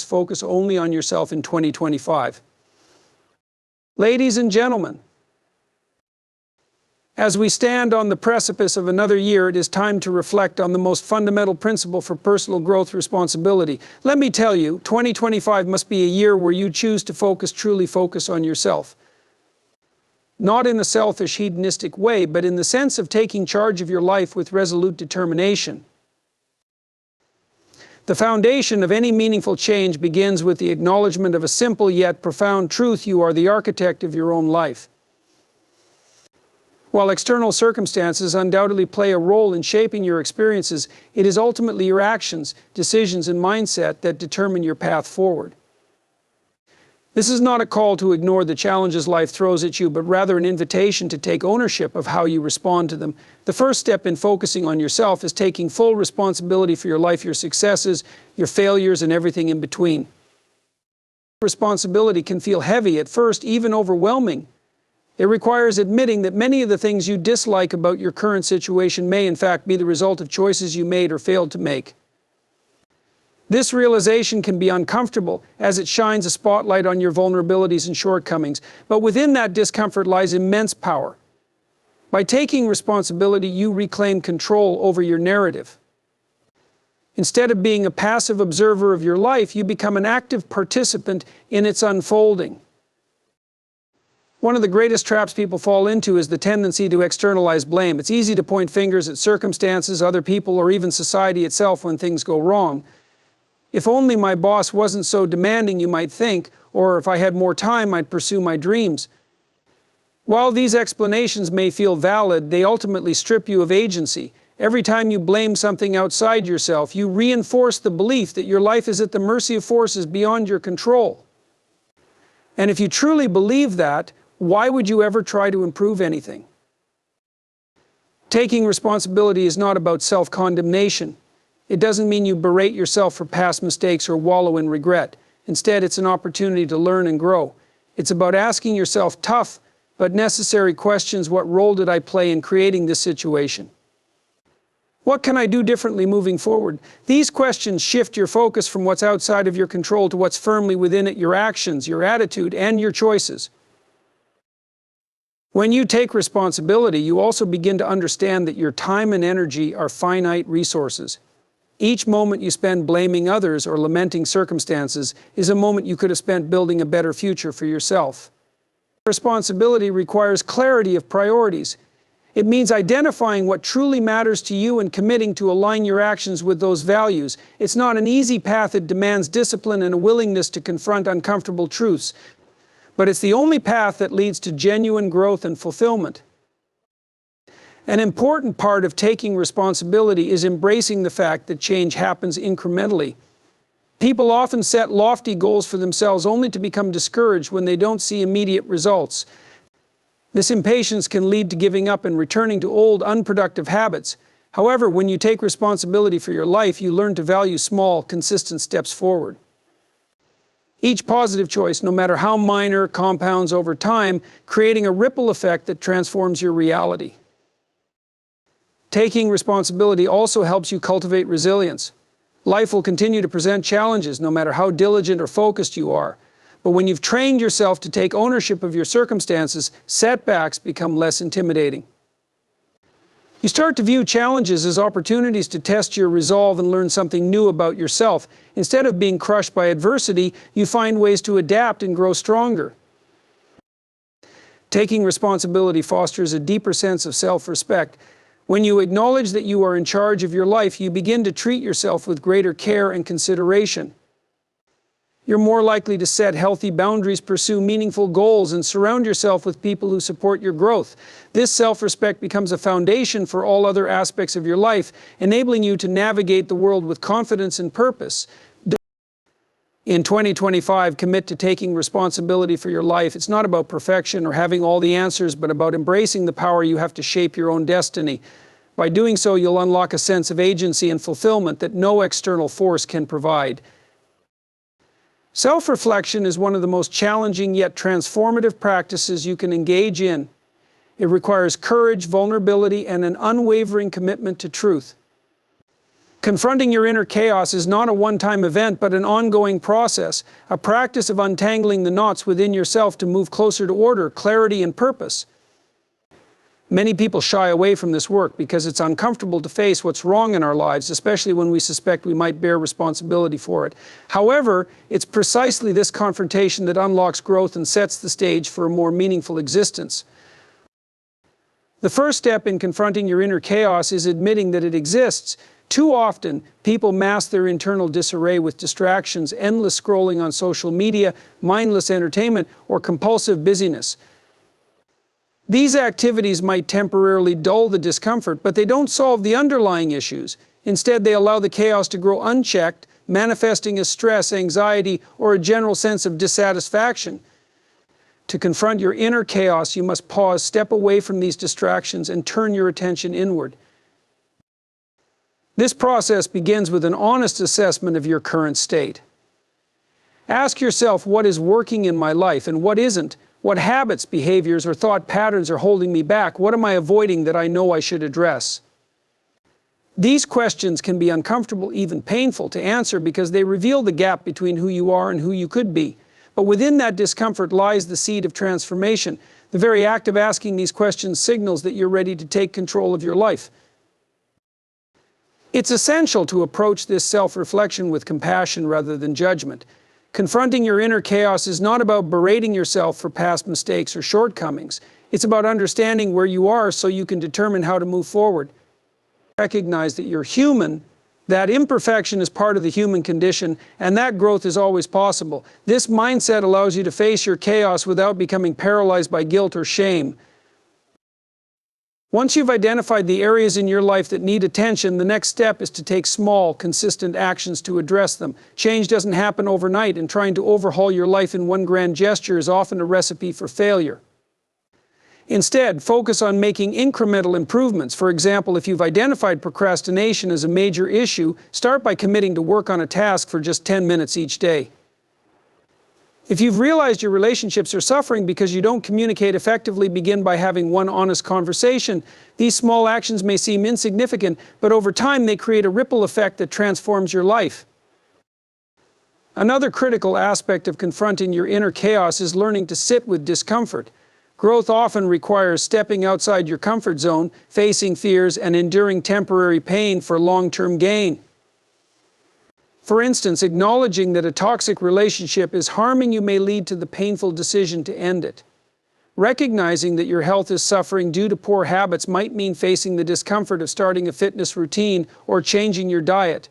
focus only on yourself in 2025. Ladies and gentlemen, as we stand on the precipice of another year, it is time to reflect on the most fundamental principle for personal growth: responsibility. Let me tell you, 2025 must be a year where you choose to truly focus on yourself. Not in a selfish, hedonistic way, but in the sense of taking charge of your life with resolute determination. The foundation of any meaningful change begins with the acknowledgement of a simple yet profound truth: you are the architect of your own life. While external circumstances undoubtedly play a role in shaping your experiences, it is ultimately your actions, decisions, and mindset that determine your path forward. This is not a call to ignore the challenges life throws at you, but rather an invitation to take ownership of how you respond to them. The first step in focusing on yourself is taking full responsibility for your life, your successes, your failures, and everything in between. Responsibility can feel heavy at first, even overwhelming. It requires admitting that many of the things you dislike about your current situation may in fact be the result of choices you made or failed to make. This realization can be uncomfortable, as it shines a spotlight on your vulnerabilities and shortcomings, but within that discomfort lies immense power. By taking responsibility, you reclaim control over your narrative. Instead of being a passive observer of your life, you become an active participant in its unfolding. One of the greatest traps people fall into is the tendency to externalize blame. It's easy to point fingers at circumstances, other people, or even society itself when things go wrong. If only my boss wasn't so demanding, you might think, or if I had more time, I'd pursue my dreams. While these explanations may feel valid, they ultimately strip you of agency. Every time you blame something outside yourself, you reinforce the belief that your life is at the mercy of forces beyond your control. And if you truly believe that, why would you ever try to improve anything? Taking responsibility is not about self-condemnation. It doesn't mean you berate yourself for past mistakes or wallow in regret. Instead, it's an opportunity to learn and grow. It's about asking yourself tough but necessary questions: what role did I play in creating this situation? What can I do differently moving forward? These questions shift your focus from what's outside of your control to what's firmly within it: your actions, your attitude, and your choices. When you take responsibility, you also begin to understand that your time and energy are finite resources. Each moment you spend blaming others or lamenting circumstances is a moment you could have spent building a better future for yourself. Responsibility requires clarity of priorities. It means identifying what truly matters to you and committing to align your actions with those values. It's not an easy path. It demands discipline and a willingness to confront uncomfortable truths. But it's the only path that leads to genuine growth and fulfillment. An important part of taking responsibility is embracing the fact that change happens incrementally. People often set lofty goals for themselves only to become discouraged when they don't see immediate results. This impatience can lead to giving up and returning to old, unproductive habits. However, when you take responsibility for your life, you learn to value small, consistent steps forward. Each positive choice, no matter how minor, compounds over time, creating a ripple effect that transforms your reality. Taking responsibility also helps you cultivate resilience. Life will continue to present challenges no matter how diligent or focused you are. But when you've trained yourself to take ownership of your circumstances, setbacks become less intimidating. You start to view challenges as opportunities to test your resolve and learn something new about yourself. Instead of being crushed by adversity, you find ways to adapt and grow stronger. Taking responsibility fosters a deeper sense of self-respect. When you acknowledge that you are in charge of your life, you begin to treat yourself with greater care and consideration. You're more likely to set healthy boundaries, pursue meaningful goals, and surround yourself with people who support your growth. This self-respect becomes a foundation for all other aspects of your life, enabling you to navigate the world with confidence and purpose. In 2025, commit to taking responsibility for your life. It's not about perfection or having all the answers, but about embracing the power you have to shape your own destiny. By doing so, you'll unlock a sense of agency and fulfillment that no external force can provide. Self-reflection is one of the most challenging yet transformative practices you can engage in. It requires courage, vulnerability, and an unwavering commitment to truth. Confronting your inner chaos is not a one-time event, but an ongoing process, a practice of untangling the knots within yourself to move closer to order, clarity, and purpose. Many people shy away from this work because it's uncomfortable to face what's wrong in our lives, especially when we suspect we might bear responsibility for it. However, it's precisely this confrontation that unlocks growth and sets the stage for a more meaningful existence. The first step in confronting your inner chaos is admitting that it exists. Too often, people mask their internal disarray with distractions, endless scrolling on social media, mindless entertainment, or compulsive busyness. These activities might temporarily dull the discomfort, but they don't solve the underlying issues. Instead, they allow the chaos to grow unchecked, manifesting as stress, anxiety, or a general sense of dissatisfaction. To confront your inner chaos, you must pause, step away from these distractions, and turn your attention inward. This process begins with an honest assessment of your current state. Ask yourself what is working in my life and what isn't. What habits, behaviors, or thought patterns are holding me back? What am I avoiding that I know I should address? These questions can be uncomfortable, even painful to answer because they reveal the gap between who you are and who you could be. But within that discomfort lies the seed of transformation. The very act of asking these questions signals that you're ready to take control of your life. It's essential to approach this self-reflection with compassion rather than judgment. Confronting your inner chaos is not about berating yourself for past mistakes or shortcomings. It's about understanding where you are so you can determine how to move forward. Recognize that you're human, that imperfection is part of the human condition, and that growth is always possible. This mindset allows you to face your chaos without becoming paralyzed by guilt or shame. Once you've identified the areas in your life that need attention, the next step is to take small, consistent actions to address them. Change doesn't happen overnight, and trying to overhaul your life in one grand gesture is often a recipe for failure. Instead, focus on making incremental improvements. For example, if you've identified procrastination as a major issue, start by committing to work on a task for just 10 minutes each day. If you've realized your relationships are suffering because you don't communicate effectively, begin by having one honest conversation. These small actions may seem insignificant, but over time they create a ripple effect that transforms your life. Another critical aspect of confronting your inner chaos is learning to sit with discomfort. Growth often requires stepping outside your comfort zone, facing fears, and enduring temporary pain for long-term gain. For instance, acknowledging that a toxic relationship is harming you may lead to the painful decision to end it. Recognizing that your health is suffering due to poor habits might mean facing the discomfort of starting a fitness routine or changing your diet.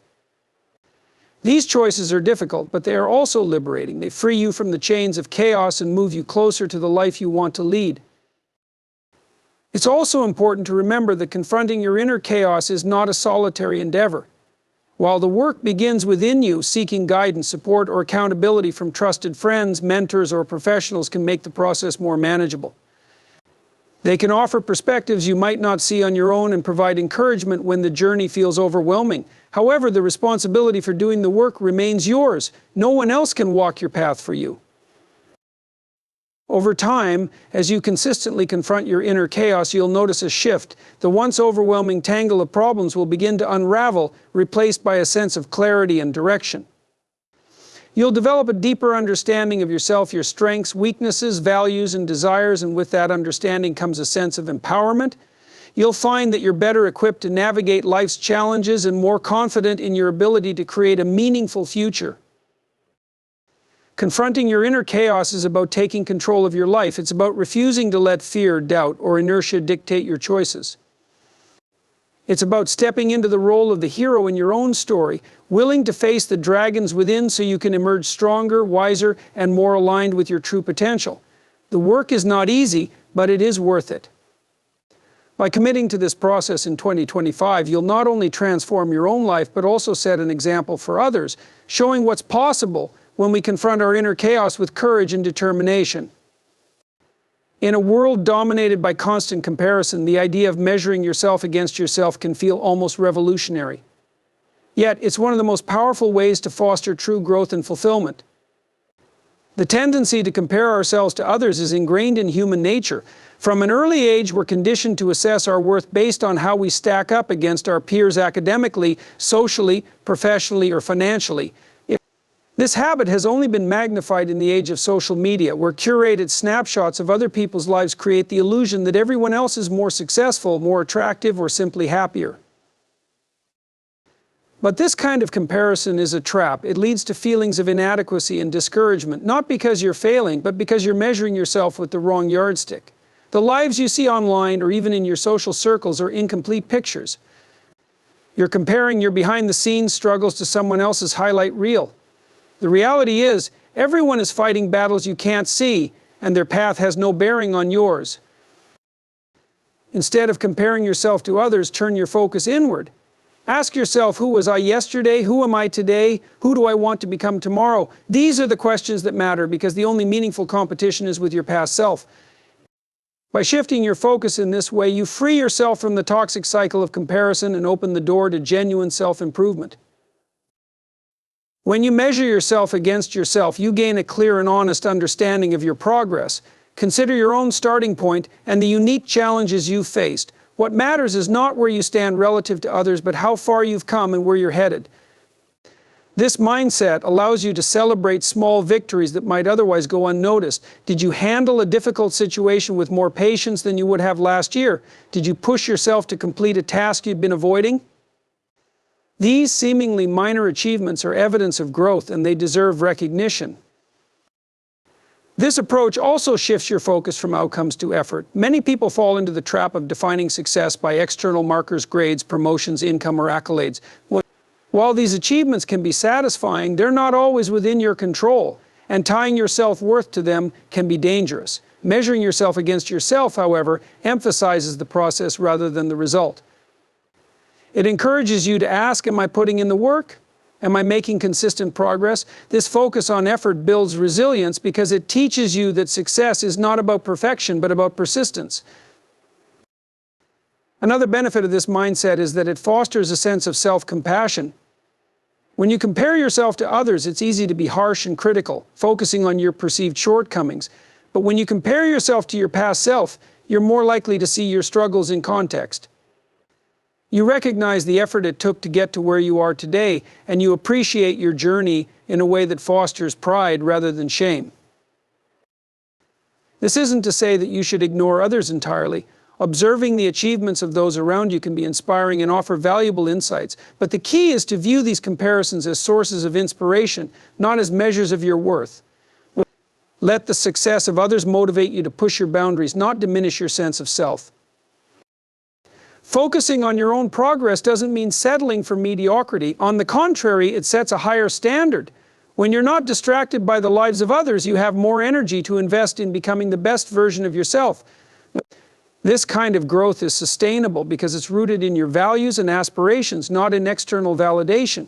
These choices are difficult, but they are also liberating. They free you from the chains of chaos and move you closer to the life you want to lead. It's also important to remember that confronting your inner chaos is not a solitary endeavor. While the work begins within you, seeking guidance, support, or accountability from trusted friends, mentors, or professionals can make the process more manageable. They can offer perspectives you might not see on your own and provide encouragement when the journey feels overwhelming. However, the responsibility for doing the work remains yours. No one else can walk your path for you. Over time, as you consistently confront your inner chaos, you'll notice a shift. The once overwhelming tangle of problems will begin to unravel, replaced by a sense of clarity and direction. You'll develop a deeper understanding of yourself, your strengths, weaknesses, values, and desires, and with that understanding comes a sense of empowerment. You'll find that you're better equipped to navigate life's challenges and more confident in your ability to create a meaningful future. Confronting your inner chaos is about taking control of your life. It's about refusing to let fear, doubt, or inertia dictate your choices. It's about stepping into the role of the hero in your own story, willing to face the dragons within so you can emerge stronger, wiser, and more aligned with your true potential. The work is not easy, but it is worth it. By committing to this process in 2025, you'll not only transform your own life, but also set an example for others, showing what's possible when we confront our inner chaos with courage and determination. In a world dominated by constant comparison, the idea of measuring yourself against yourself can feel almost revolutionary. Yet, it's one of the most powerful ways to foster true growth and fulfillment. The tendency to compare ourselves to others is ingrained in human nature. From an early age, we're conditioned to assess our worth based on how we stack up against our peers academically, socially, professionally, or financially. This habit has only been magnified in the age of social media, where curated snapshots of other people's lives create the illusion that everyone else is more successful, more attractive, or simply happier. But this kind of comparison is a trap. It leads to feelings of inadequacy and discouragement, not because you're failing, but because you're measuring yourself with the wrong yardstick. The lives you see online or even in your social circles are incomplete pictures. You're comparing your behind-the-scenes struggles to someone else's highlight reel. The reality is, everyone is fighting battles you can't see, and their path has no bearing on yours. Instead of comparing yourself to others, turn your focus inward. Ask yourself, who was I yesterday? Who am I today? Who do I want to become tomorrow? These are the questions that matter, because the only meaningful competition is with your past self. By shifting your focus in this way, you free yourself from the toxic cycle of comparison and open the door to genuine self-improvement. When you measure yourself against yourself, you gain a clear and honest understanding of your progress. Consider your own starting point and the unique challenges you've faced. What matters is not where you stand relative to others, but how far you've come and where you're headed. This mindset allows you to celebrate small victories that might otherwise go unnoticed. Did you handle a difficult situation with more patience than you would have last year? Did you push yourself to complete a task you'd been avoiding? These seemingly minor achievements are evidence of growth, and they deserve recognition. This approach also shifts your focus from outcomes to effort. Many people fall into the trap of defining success by external markers, grades, promotions, income, or accolades. While these achievements can be satisfying, they're not always within your control, and tying your self-worth to them can be dangerous. Measuring yourself against yourself, however, emphasizes the process rather than the result. It encourages you to ask, am I putting in the work? Am I making consistent progress? This focus on effort builds resilience because it teaches you that success is not about perfection, but about persistence. Another benefit of this mindset is that it fosters a sense of self-compassion. When you compare yourself to others, it's easy to be harsh and critical, focusing on your perceived shortcomings. But when you compare yourself to your past self, you're more likely to see your struggles in context. You recognize the effort it took to get to where you are today, and you appreciate your journey in a way that fosters pride rather than shame. This isn't to say that you should ignore others entirely. Observing the achievements of those around you can be inspiring and offer valuable insights, but the key is to view these comparisons as sources of inspiration, not as measures of your worth. Let the success of others motivate you to push your boundaries, not diminish your sense of self. Focusing on your own progress doesn't mean settling for mediocrity. On the contrary, it sets a higher standard. When you're not distracted by the lives of others, you have more energy to invest in becoming the best version of yourself. This kind of growth is sustainable because it's rooted in your values and aspirations, not in external validation.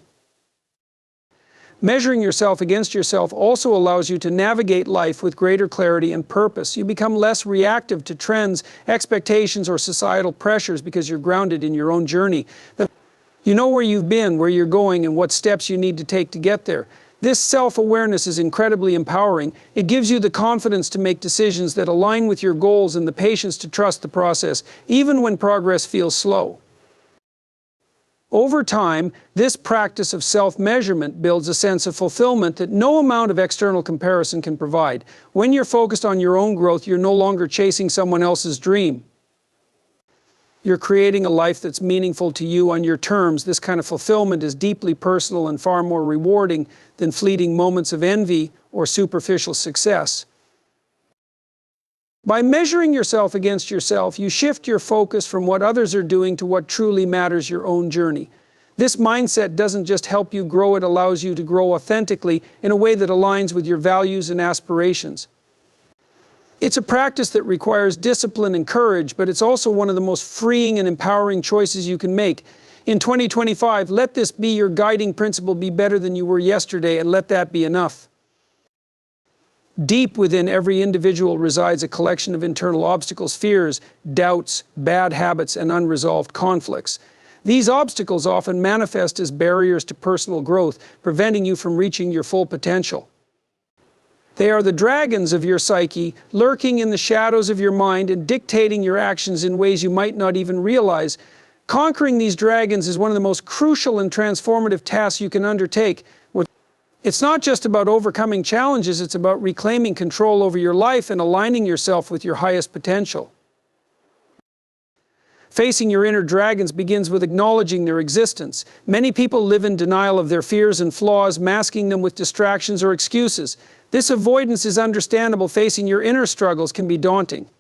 Measuring yourself against yourself also allows you to navigate life with greater clarity and purpose. You become less reactive to trends, expectations, or societal pressures because you're grounded in your own journey. You know where you've been, where you're going, and what steps you need to take to get there. This self-awareness is incredibly empowering. It gives you the confidence to make decisions that align with your goals and the patience to trust the process, even when progress feels slow. Over time, this practice of self-measurement builds a sense of fulfillment that no amount of external comparison can provide. When you're focused on your own growth, you're no longer chasing someone else's dream. You're creating a life that's meaningful to you on your terms. This kind of fulfillment is deeply personal and far more rewarding than fleeting moments of envy or superficial success. By measuring yourself against yourself, you shift your focus from what others are doing to what truly matters, your own journey. This mindset doesn't just help you grow, it allows you to grow authentically in a way that aligns with your values and aspirations. It's a practice that requires discipline and courage, but it's also one of the most freeing and empowering choices you can make. In 2025, let this be your guiding principle: be better than you were yesterday, and let that be enough. Deep within every individual resides a collection of internal obstacles, fears, doubts, bad habits, and unresolved conflicts. These obstacles often manifest as barriers to personal growth, preventing you from reaching your full potential. They are the dragons of your psyche, lurking in the shadows of your mind and dictating your actions in ways you might not even realize. Conquering these dragons is one of the most crucial and transformative tasks you can undertake. It's not just about overcoming challenges, it's about reclaiming control over your life and aligning yourself with your highest potential. Facing your inner dragons begins with acknowledging their existence. Many people live in denial of their fears and flaws, masking them with distractions or excuses. This avoidance is understandable. Facing your inner struggles can be daunting.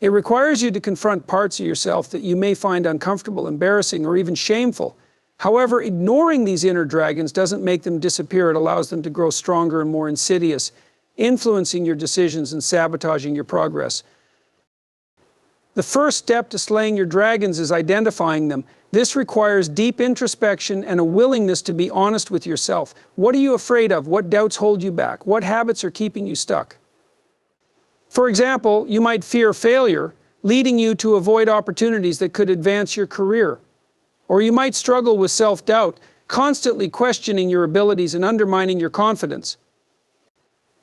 It requires you to confront parts of yourself that you may find uncomfortable, embarrassing, or even shameful. However, ignoring these inner dragons doesn't make them disappear. It allows them to grow stronger and more insidious, influencing your decisions and sabotaging your progress. The first step to slaying your dragons is identifying them. This requires deep introspection and a willingness to be honest with yourself. What are you afraid of? What doubts hold you back? What habits are keeping you stuck? For example, you might fear failure, leading you to avoid opportunities that could advance your career. Or you might struggle with self-doubt, constantly questioning your abilities and undermining your confidence.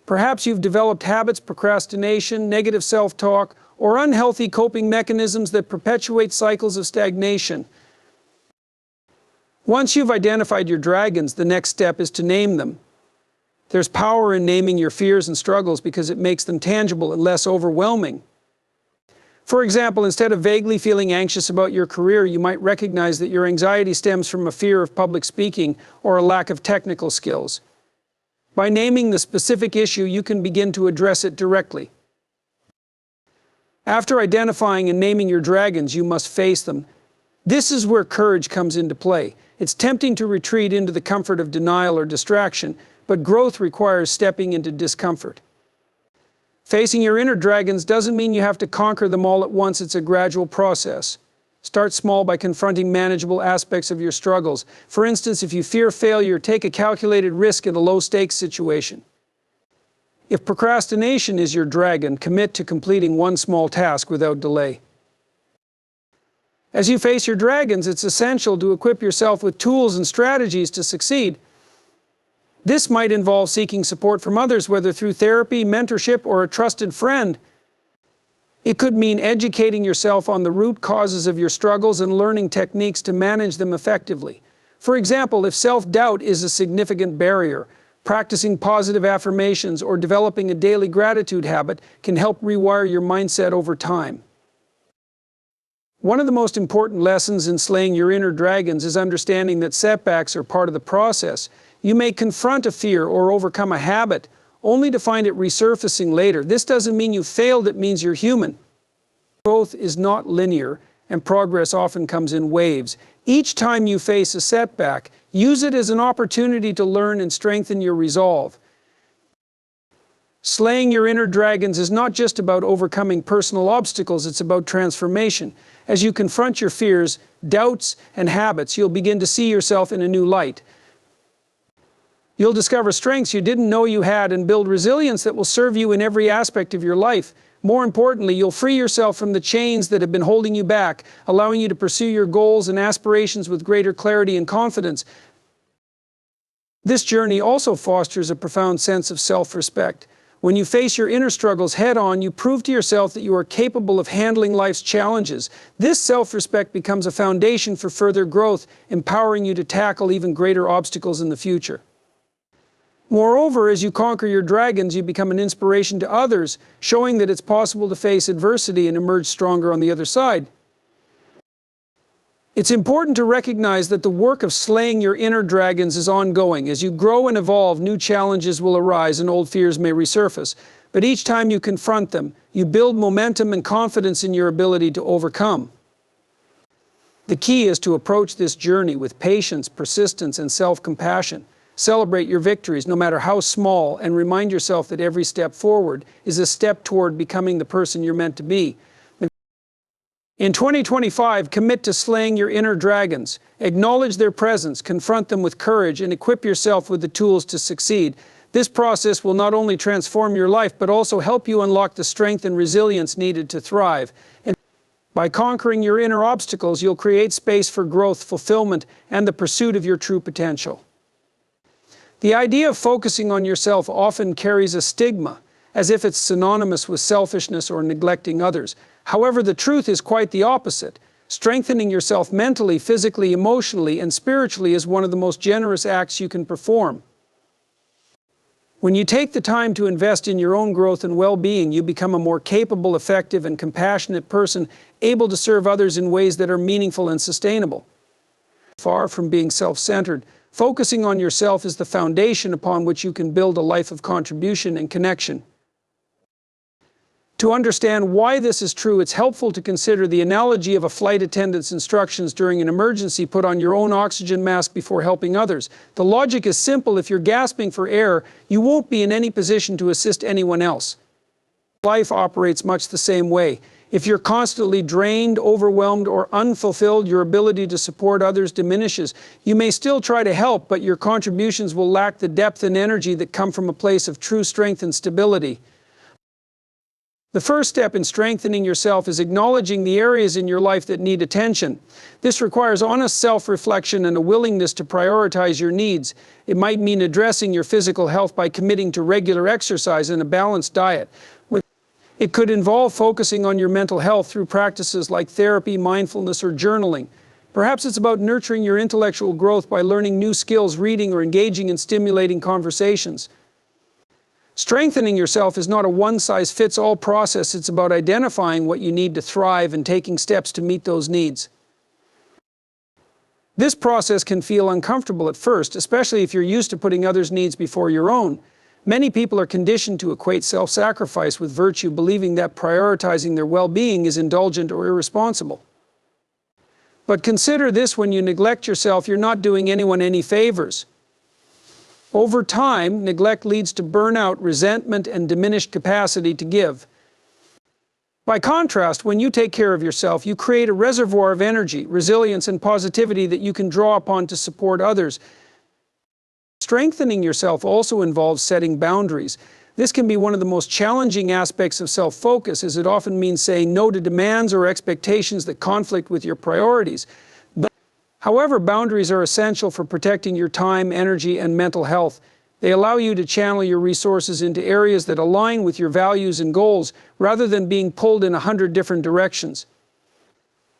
Perhaps you've developed habits, procrastination, negative self-talk, or unhealthy coping mechanisms that perpetuate cycles of stagnation. Once you've identified your dragons, the next step is to name them. There's power in naming your fears and struggles because it makes them tangible and less overwhelming. For example, instead of vaguely feeling anxious about your career, you might recognize that your anxiety stems from a fear of public speaking or a lack of technical skills. By naming the specific issue, you can begin to address it directly. After identifying and naming your dragons, you must face them. This is where courage comes into play. It's tempting to retreat into the comfort of denial or distraction, but growth requires stepping into discomfort. Facing your inner dragons doesn't mean you have to conquer them all at once. It's a gradual process. Start small by confronting manageable aspects of your struggles. For instance, if you fear failure, take a calculated risk in a low-stakes situation. If procrastination is your dragon, commit to completing one small task without delay. As you face your dragons, it's essential to equip yourself with tools and strategies to succeed. This might involve seeking support from others, whether through therapy, mentorship, or a trusted friend. It could mean educating yourself on the root causes of your struggles and learning techniques to manage them effectively. For example, if self-doubt is a significant barrier, practicing positive affirmations or developing a daily gratitude habit can help rewire your mindset over time. One of the most important lessons in slaying your inner dragons is understanding that setbacks are part of the process. You may confront a fear or overcome a habit, only to find it resurfacing later. This doesn't mean you failed, it means you're human. Growth is not linear, and progress often comes in waves. Each time you face a setback, use it as an opportunity to learn and strengthen your resolve. Slaying your inner dragons is not just about overcoming personal obstacles, it's about transformation. As you confront your fears, doubts, and habits, you'll begin to see yourself in a new light. You'll discover strengths you didn't know you had and build resilience that will serve you in every aspect of your life. More importantly, you'll free yourself from the chains that have been holding you back, allowing you to pursue your goals and aspirations with greater clarity and confidence. This journey also fosters a profound sense of self-respect. When you face your inner struggles head-on, you prove to yourself that you are capable of handling life's challenges. This self-respect becomes a foundation for further growth, empowering you to tackle even greater obstacles in the future. Moreover, as you conquer your dragons, you become an inspiration to others, showing that it's possible to face adversity and emerge stronger on the other side. It's important to recognize that the work of slaying your inner dragons is ongoing. As you grow and evolve, new challenges will arise and old fears may resurface. But each time you confront them, you build momentum and confidence in your ability to overcome. The key is to approach this journey with patience, persistence, and self-compassion. Celebrate your victories, no matter how small, and remind yourself that every step forward is a step toward becoming the person you're meant to be. In 2025, commit to slaying your inner dragons. Acknowledge their presence, confront them with courage, and equip yourself with the tools to succeed. This process will not only transform your life, but also help you unlock the strength and resilience needed to thrive. And by conquering your inner obstacles, you'll create space for growth, fulfillment, and the pursuit of your true potential. The idea of focusing on yourself often carries a stigma, as if it's synonymous with selfishness or neglecting others. However, the truth is quite the opposite. Strengthening yourself mentally, physically, emotionally, and spiritually is one of the most generous acts you can perform. When you take the time to invest in your own growth and well-being, you become a more capable, effective, and compassionate person, able to serve others in ways that are meaningful and sustainable. Far from being self-centered, focusing on yourself is the foundation upon which you can build a life of contribution and connection. To understand why this is true, it's helpful to consider the analogy of a flight attendant's instructions during an emergency: put on your own oxygen mask before helping others. The logic is simple: if you're gasping for air, you won't be in any position to assist anyone else. Life operates much the same way. If you're constantly drained, overwhelmed, or unfulfilled, your ability to support others diminishes. You may still try to help, but your contributions will lack the depth and energy that come from a place of true strength and stability. The first step in strengthening yourself is acknowledging the areas in your life that need attention. This requires honest self-reflection and a willingness to prioritize your needs. It might mean addressing your physical health by committing to regular exercise and a balanced diet. It could involve focusing on your mental health through practices like therapy, mindfulness, or journaling. Perhaps it's about nurturing your intellectual growth by learning new skills, reading, or engaging in stimulating conversations. Strengthening yourself is not a one-size-fits-all process. It's about identifying what you need to thrive and taking steps to meet those needs. This process can feel uncomfortable at first, especially if you're used to putting others' needs before your own. Many people are conditioned to equate self-sacrifice with virtue, believing that prioritizing their well-being is indulgent or irresponsible. But consider this: when you neglect yourself, you're not doing anyone any favors. Over time, neglect leads to burnout, resentment, and diminished capacity to give. By contrast, when you take care of yourself, you create a reservoir of energy, resilience, and positivity that you can draw upon to support others. Strengthening yourself also involves setting boundaries. This can be one of the most challenging aspects of self-focus, as it often means saying no to demands or expectations that conflict with your priorities. However, boundaries are essential for protecting your time, energy, and mental health. They allow you to channel your resources into areas that align with your values and goals, rather than being pulled in 100 different directions.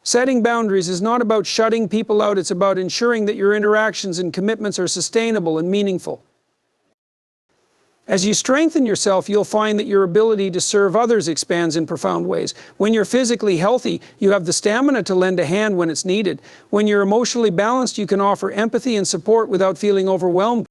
Setting boundaries is not about shutting people out. It's about ensuring that your interactions and commitments are sustainable and meaningful. As you strengthen yourself, you'll find that your ability to serve others expands in profound ways. When you're physically healthy, you have the stamina to lend a hand when it's needed. When you're emotionally balanced, you can offer empathy and support without feeling overwhelmed.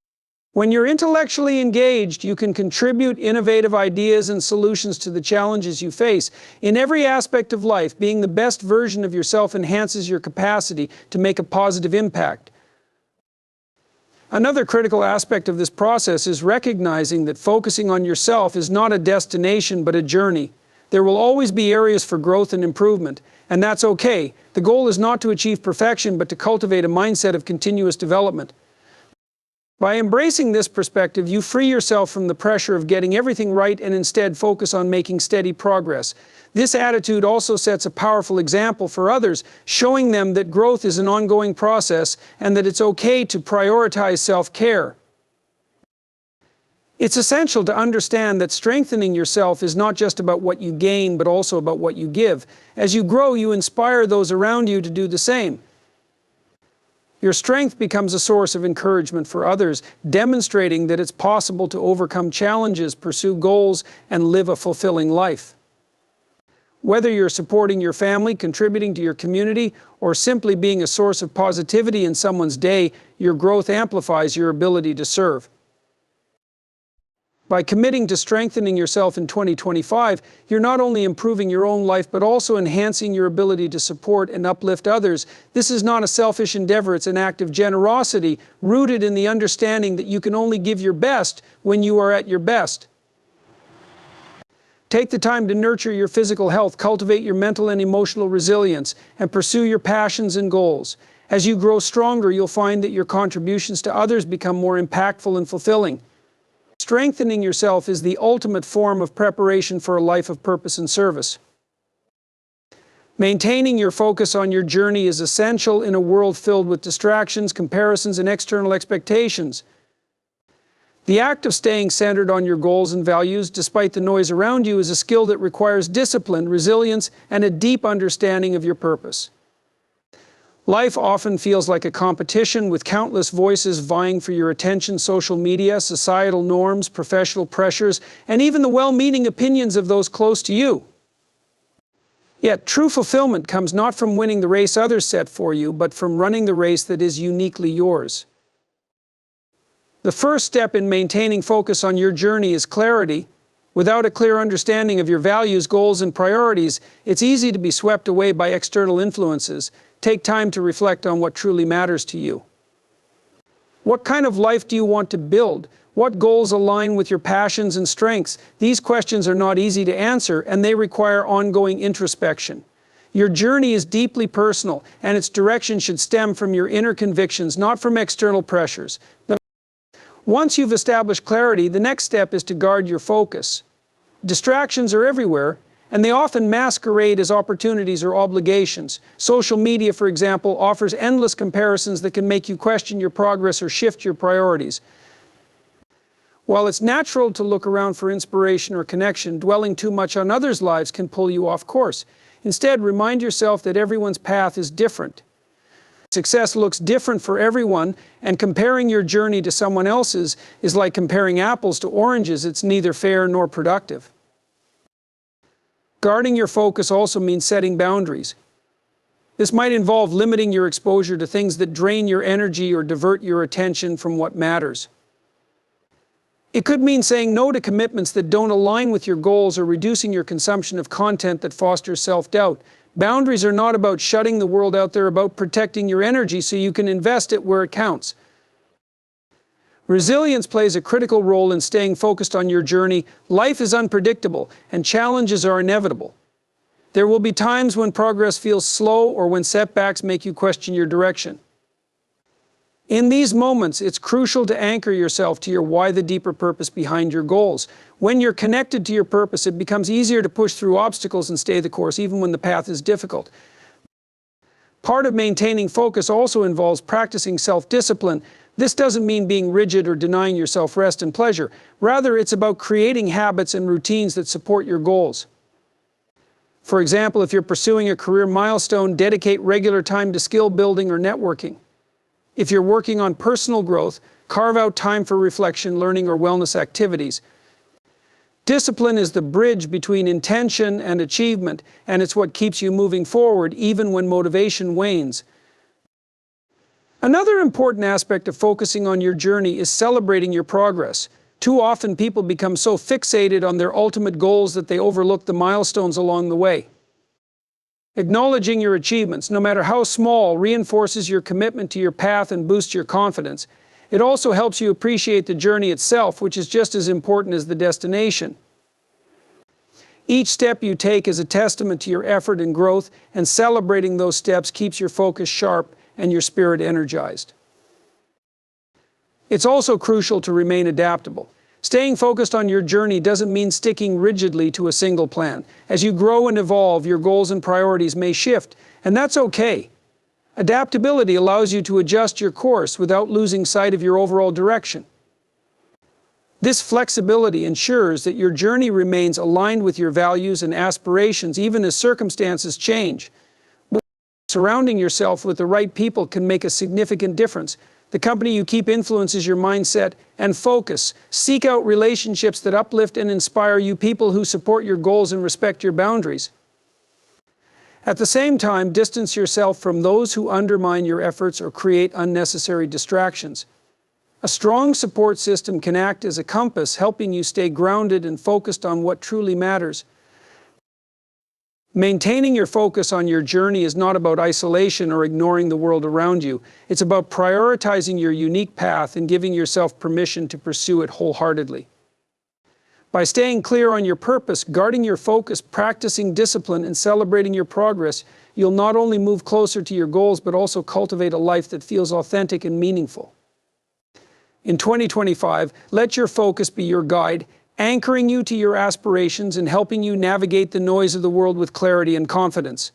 When you're intellectually engaged, you can contribute innovative ideas and solutions to the challenges you face. In every aspect of life, being the best version of yourself enhances your capacity to make a positive impact. Another critical aspect of this process is recognizing that focusing on yourself is not a destination but a journey. There will always be areas for growth and improvement, and that's okay. The goal is not to achieve perfection, but to cultivate a mindset of continuous development. By embracing this perspective, you free yourself from the pressure of getting everything right and instead focus on making steady progress. This attitude also sets a powerful example for others, showing them that growth is an ongoing process and that it's okay to prioritize self-care. It's essential to understand that strengthening yourself is not just about what you gain, but also about what you give. As you grow, you inspire those around you to do the same. Your strength becomes a source of encouragement for others, demonstrating that it's possible to overcome challenges, pursue goals, and live a fulfilling life. Whether you're supporting your family, contributing to your community, or simply being a source of positivity in someone's day, your growth amplifies your ability to serve. By committing to strengthening yourself in 2025, you're not only improving your own life, but also enhancing your ability to support and uplift others. This is not a selfish endeavor, it's an act of generosity, rooted in the understanding that you can only give your best when you are at your best. Take the time to nurture your physical health, cultivate your mental and emotional resilience, and pursue your passions and goals. As you grow stronger, you'll find that your contributions to others become more impactful and fulfilling. Strengthening yourself is the ultimate form of preparation for a life of purpose and service. Maintaining your focus on your journey is essential in a world filled with distractions, comparisons, and external expectations. The act of staying centered on your goals and values, despite the noise around you, is a skill that requires discipline, resilience, and a deep understanding of your purpose. Life often feels like a competition with countless voices vying for your attention: social media, societal norms, professional pressures, and even the well-meaning opinions of those close to you. Yet, true fulfillment comes not from winning the race others set for you, but from running the race that is uniquely yours. The first step in maintaining focus on your journey is clarity. Without a clear understanding of your values, goals, and priorities, it's easy to be swept away by external influences. Take time to reflect on what truly matters to you. What kind of life do you want to build? What goals align with your passions and strengths? These questions are not easy to answer, and they require ongoing introspection. Your journey is deeply personal, and its direction should stem from your inner convictions, not from external pressures. Once you've established clarity, the next step is to guard your focus. Distractions are everywhere, and they often masquerade as opportunities or obligations. Social media, for example, offers endless comparisons that can make you question your progress or shift your priorities. While it's natural to look around for inspiration or connection, dwelling too much on others' lives can pull you off course. Instead, remind yourself that everyone's path is different. Success looks different for everyone, and comparing your journey to someone else's is like comparing apples to oranges. It's neither fair nor productive. Guarding your focus also means setting boundaries. This might involve limiting your exposure to things that drain your energy or divert your attention from what matters. It could mean saying no to commitments that don't align with your goals or reducing your consumption of content that fosters self-doubt. Boundaries are not about shutting the world out, they're about protecting your energy so you can invest it where it counts. Resilience plays a critical role in staying focused on your journey. Life is unpredictable, and challenges are inevitable. There will be times when progress feels slow or when setbacks make you question your direction. In these moments, it's crucial to anchor yourself to your why, the deeper purpose behind your goals. When you're connected to your purpose, it becomes easier to push through obstacles and stay the course, even when the path is difficult. Part of maintaining focus also involves practicing self-discipline. This doesn't mean being rigid or denying yourself rest and pleasure. Rather, it's about creating habits and routines that support your goals. For example, if you're pursuing a career milestone, dedicate regular time to skill building or networking. If you're working on personal growth, carve out time for reflection, learning, or wellness activities. Discipline is the bridge between intention and achievement, and it's what keeps you moving forward even when motivation wanes. Another important aspect of focusing on your journey is celebrating your progress. Too often people become so fixated on their ultimate goals that they overlook the milestones along the way. Acknowledging your achievements, no matter how small, reinforces your commitment to your path and boosts your confidence. It also helps you appreciate the journey itself, which is just as important as the destination. Each step you take is a testament to your effort and growth, and celebrating those steps keeps your focus sharp and your spirit energized. It's also crucial to remain adaptable. Staying focused on your journey doesn't mean sticking rigidly to a single plan. As you grow and evolve, your goals and priorities may shift, and that's okay. Adaptability allows you to adjust your course without losing sight of your overall direction. This flexibility ensures that your journey remains aligned with your values and aspirations even as circumstances change. Surrounding yourself with the right people can make a significant difference. The company you keep influences your mindset and focus. Seek out relationships that uplift and inspire you, people who support your goals and respect your boundaries. At the same time, distance yourself from those who undermine your efforts or create unnecessary distractions. A strong support system can act as a compass, helping you stay grounded and focused on what truly matters. Maintaining your focus on your journey is not about isolation or ignoring the world around you. It's about prioritizing your unique path and giving yourself permission to pursue it wholeheartedly. By staying clear on your purpose, guarding your focus, practicing discipline, and celebrating your progress, you'll not only move closer to your goals, but also cultivate a life that feels authentic and meaningful. In 2025, let your focus be your guide, anchoring you to your aspirations and helping you navigate the noise of the world with clarity and confidence.